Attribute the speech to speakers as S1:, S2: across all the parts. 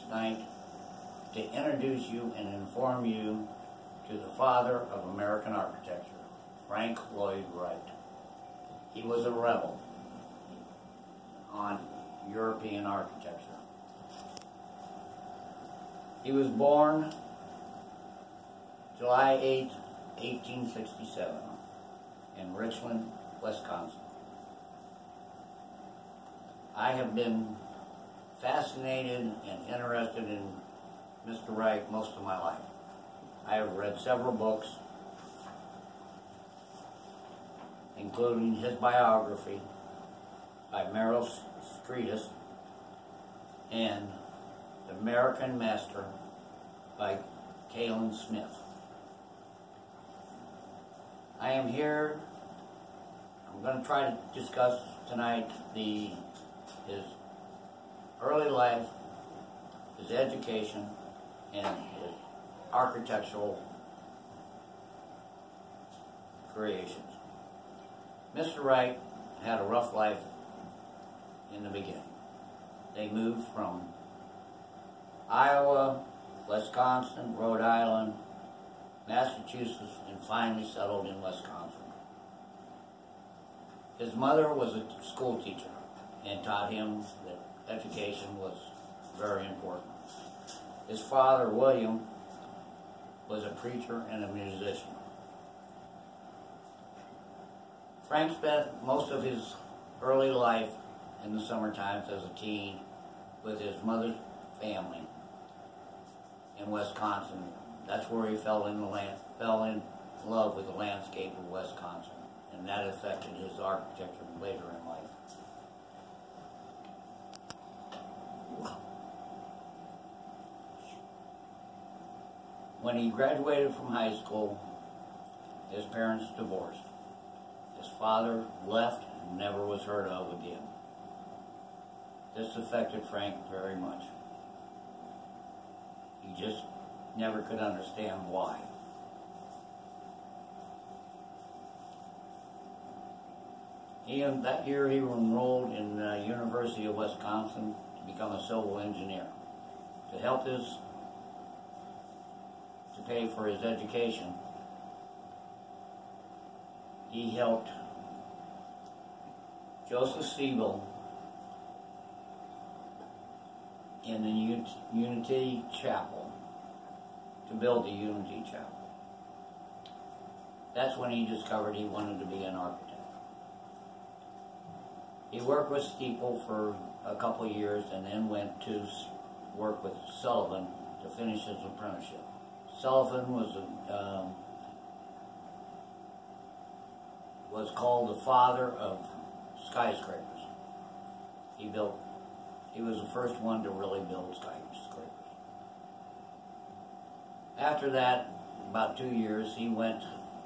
S1: tonight to introduce you and inform you to the father of American architecture, Frank Lloyd Wright. He was a rebel on European architecture. He was born July 8, 1867 in Richland, Wisconsin. I have been fascinated and interested in Mr. Wright most of my life. I have read several books, including his biography by Meryl Streetus and The American Master by Kalen Smith. I am here, I'm going to try to discuss tonight his early life, his education, and his architectural creations. Mr. Wright had a rough life in the beginning. They moved from Iowa, Wisconsin, Rhode Island, Massachusetts, and finally settled in Wisconsin. His mother was a school teacher and taught him that education was very important. His father, William, was a preacher and a musician. Frank spent most of his early life in the summer times as a teen with his mother's family in Wisconsin. That's where he fell in love with the landscape of Wisconsin, and that affected his architecture later in life. When he graduated from high school, his parents divorced. His father left and never was heard of again. This affected Frank very much. He just never could understand why. That year he enrolled in the University of Wisconsin to become a civil engineer. To help pay for his education, he helped Joseph Siebel in the Unity Chapel to build the Unity Chapel. That's when he discovered he wanted to be an architect. He worked with Steeple for a couple of years and then went to work with Sullivan to finish his apprenticeship. Sullivan was called the father of skyscrapers. He was the first one to really build skyscrapers. After that, about 2 years, he went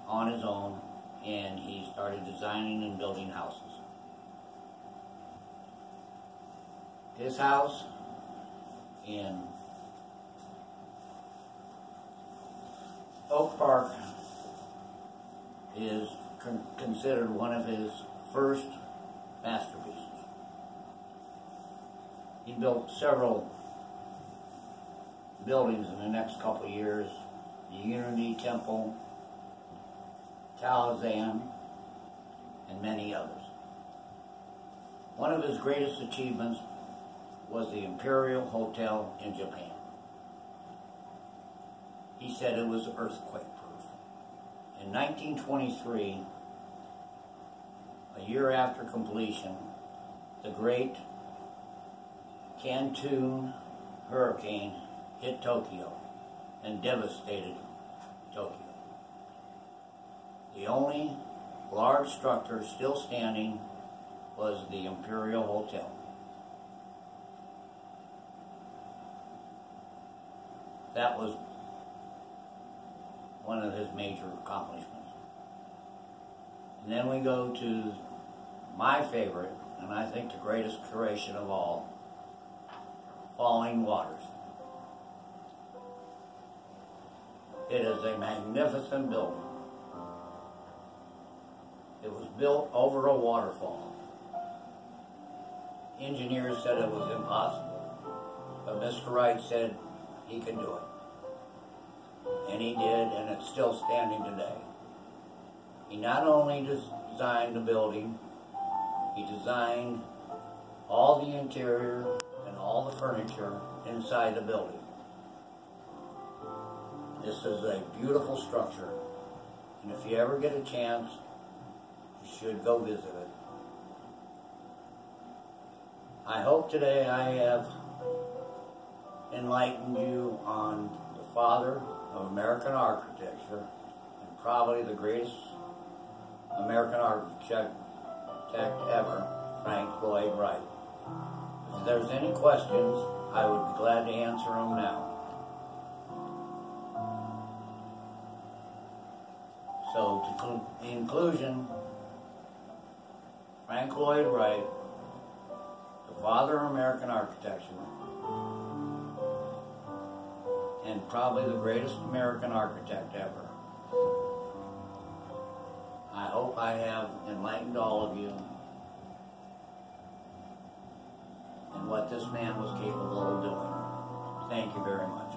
S1: on his own and he started designing and building houses. His house in Oak Park is considered one of his first masterpieces. He built several buildings in the next couple of years: the Unity Temple, Talzan, and many others. One of his greatest achievements was the Imperial Hotel in Japan. He said it was earthquake-proof. In 1923, a year after completion, the great Kanto hurricane hit Tokyo and devastated Tokyo. The only large structure still standing was the Imperial Hotel. That was one of his major accomplishments. And then we go to my favorite, and I think the greatest creation of all, Falling Waters. It is a magnificent building. It was built over a waterfall. Engineers said it was impossible, But Mr. Wright said he could do it. And he did, and it's still standing today. He not only designed the building, he designed all the interior and all the furniture inside the building. This is a beautiful structure, and if you ever get a chance, you should go visit it. I hope today I have enlightened you on the father of American architecture, and probably the greatest American architect ever, Frank Lloyd Wright. If there's any questions, I would be glad to answer them now. So, in conclusion, Frank Lloyd Wright, the father of American architecture, and probably the greatest American architect ever. I hope I have enlightened all of you in what this man was capable of doing. Thank you very much.